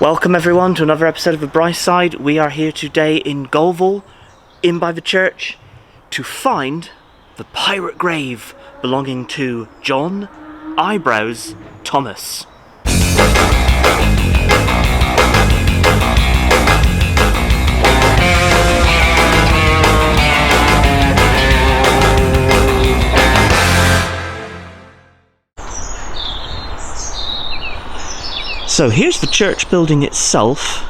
Welcome everyone to another episode of theBriceSide. We are here today in Gulval, in by the church, to find the pirate grave belonging to John Eyebrows Thomas. So here's the church building itself.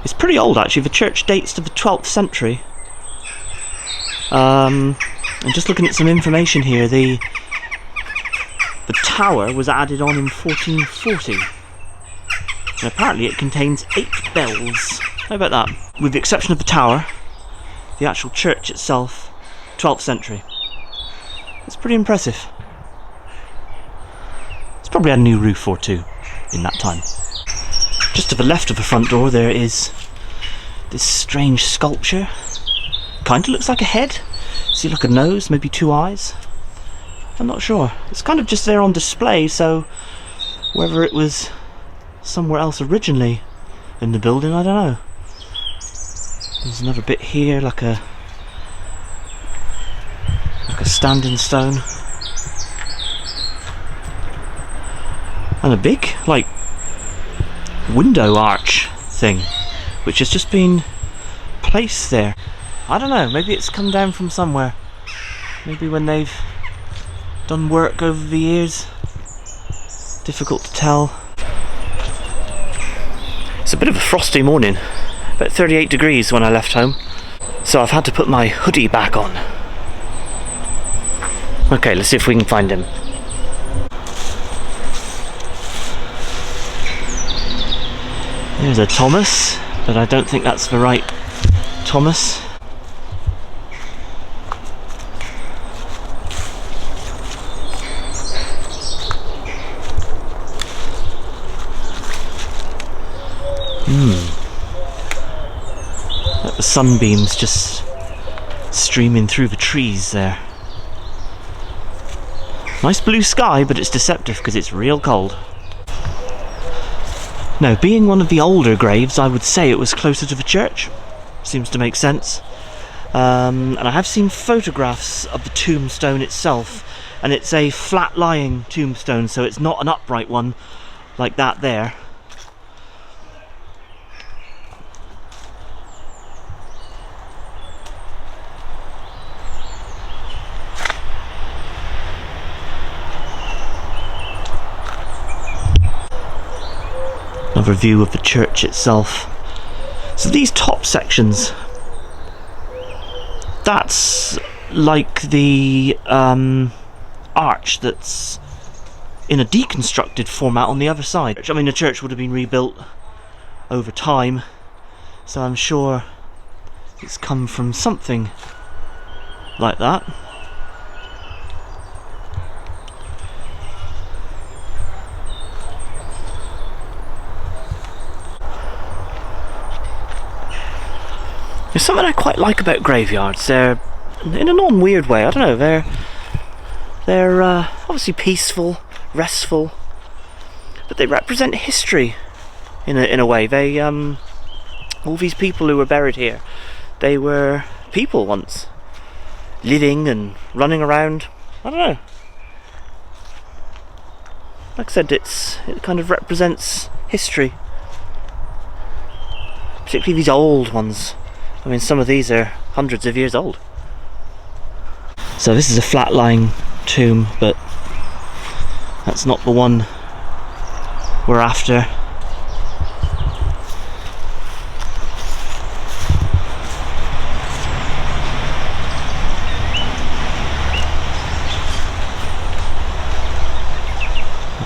It's pretty old actually. The church dates to the 12th century. And just looking at some information here, the tower was added on in 1440. And apparently it contains 8 bells. How about that? With the exception of the tower, the actual church itself, 12th century. It's pretty impressive. It's probably had a new roof or two in that time. Just to the left of the front door there is this strange sculpture. Kinda looks like a head. See like a nose, maybe 2 eyes. I'm not sure. It's kind of just there on display, so whether it was somewhere else originally in the building, I don't know. There's another bit here, like a standing stone. And a big, like, window arch thing, which has just been placed there. I don't know, maybe it's come down from somewhere. Maybe when they've done work over the years. Difficult to tell. It's a bit of a frosty morning, about 38 degrees when I left home, so I've had to put my hoodie back on. Okay, let's see if we can find him. There's a Thomas, but I don't think that's the right Thomas. Like the sunbeams just streaming through the trees there. Nice blue sky, but it's deceptive because it's real cold. Now, being one of the older graves, I would say it was closer to the church. Seems to make sense. And I have seen photographs of the tombstone itself, and it's a flat-lying tombstone, so it's not an upright one like that there. Another view of the church itself. So these top sections, that's like the arch that's in a deconstructed format on the other side. I mean, the church would have been rebuilt over time, so I'm sure it's come from something like that. There's something I quite like about graveyards. They're, in a non-weird way, I don't know, they're obviously peaceful, restful, but they represent history in a way. They all these people who were buried here, they were people once, living and running around. I don't know. Like I said, it kind of represents history, particularly these old ones. I mean, some of these are hundreds of years old. So this is a flat-lying tomb, but that's not the one we're after.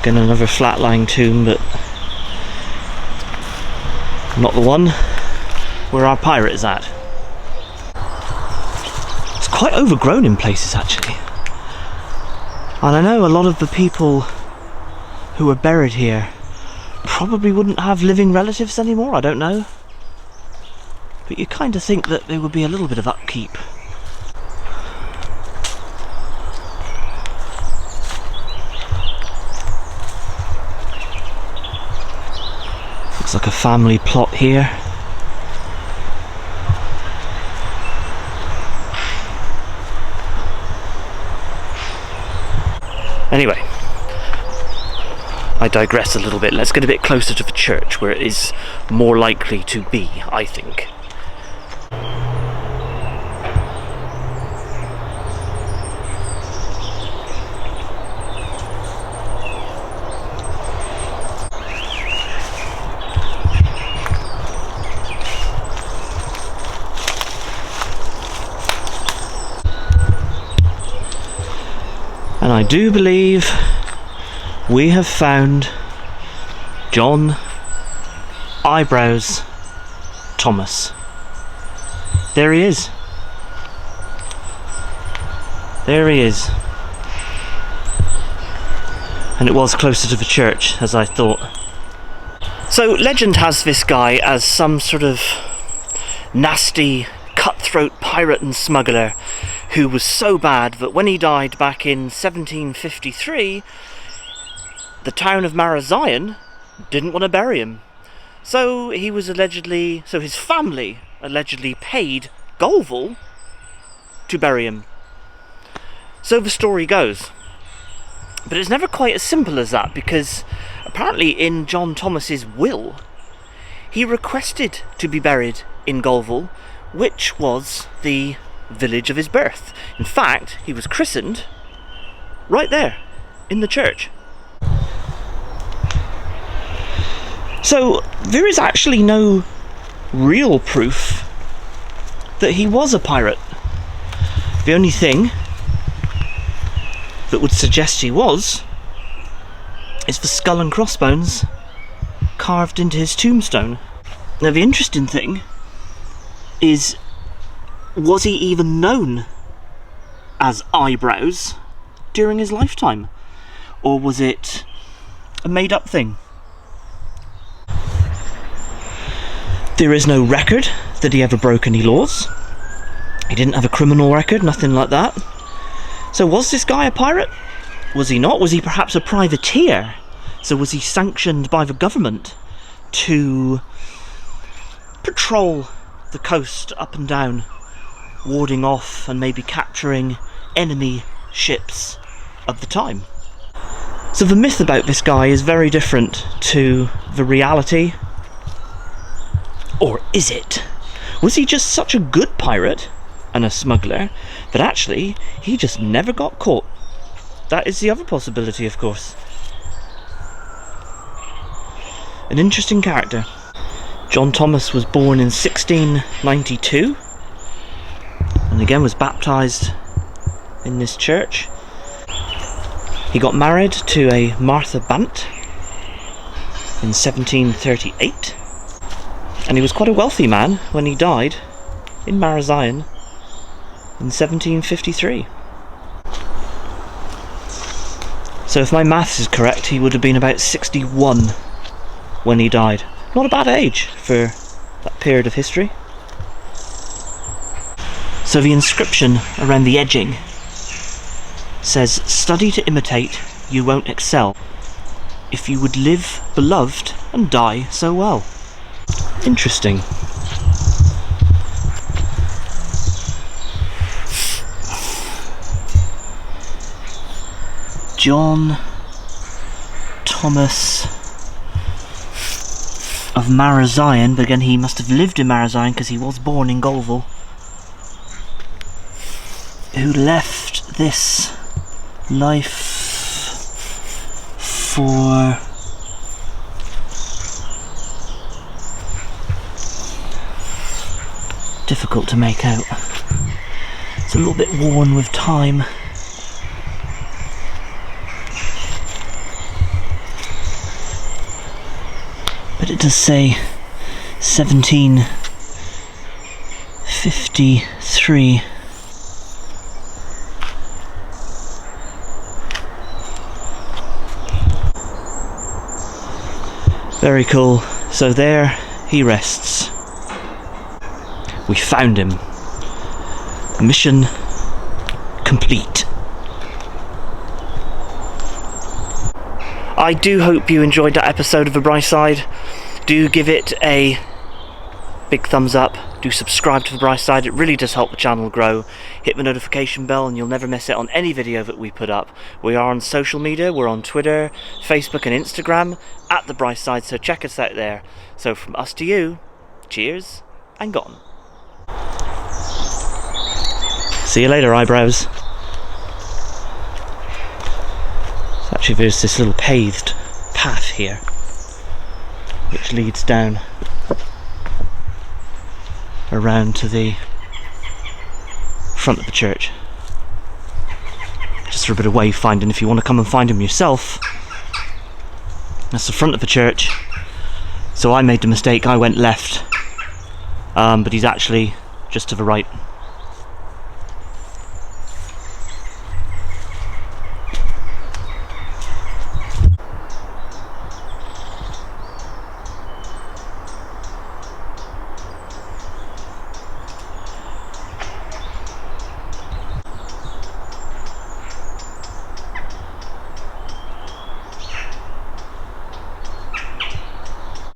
Again, another flat-lying tomb, but not the one where our pirate is at. It's quite overgrown in places actually. And I know a lot of the people who are buried here probably wouldn't have living relatives anymore, I don't know. But you kind of think that there would be a little bit of upkeep. Looks like a family plot here. Anyway, I digress a little bit. Let's get a bit closer to the church, where it is more likely to be, I think. And I do believe we have found John Eyebrows Thomas. There he is. There he is. And it was closer to the church, as I thought. So legend has this guy as some sort of nasty, cutthroat pirate and smuggler who was so bad that when he died back in 1753, the town of Marazion didn't want to bury him. So his family allegedly paid Gulval to bury him. So the story goes. But it's never quite as simple as that, because apparently in John Thomas's will, he requested to be buried in Gulval, which was the village of his birth. In fact, he was christened right there in the church. So there is actually no real proof that he was a pirate. The only thing that would suggest he was is the skull and crossbones carved into his tombstone. Now the interesting thing is, was he even known as Eyebrows during his lifetime? Or was it a made-up thing? There is no record that he ever broke any laws. He didn't have a criminal record, nothing like that. So was this guy a pirate? Was he not? Was he perhaps a privateer? So was he sanctioned by the government to patrol the coast up and down, warding off and maybe capturing enemy ships of the time? So the myth about this guy is very different to the reality. Or is it? Was he just such a good pirate and a smuggler that actually he just never got caught? That is the other possibility, of course. An interesting character. John Thomas was born in 1692 and again was baptised in this church. He got married to a Martha Bant in 1738, and he was quite a wealthy man when he died in Marazion in 1753. So if my maths is correct, he would have been about 61 when he died. Not a bad age for that period of history. So the inscription around the edging says, "Study to imitate, you won't excel. If you would live beloved and die so well." Interesting. John Thomas of Marazion, but again he must have lived in Marazion because he was born in Gulval, who left this life for difficult to make out. It's a little bit worn with time. But it does say 1753. Very cool. So there he rests. We found him. Mission complete. I do hope you enjoyed that episode of theBriceSide. Do give it a big thumbs up, do subscribe to theBriceSide, it really does help the channel grow. Hit the notification bell and you'll never miss it on any video that we put up. We are on social media, we're on Twitter, Facebook and Instagram at theBriceSide, so check us out there. So from us to you, cheers and gone. See you later, eyebrows. So actually there's this little paved path here which leads down around to the front of the church, just for a bit of wayfinding if you want to come and find him yourself. That's the front of the church. So I made the mistake, I went left, but he's actually just to the right.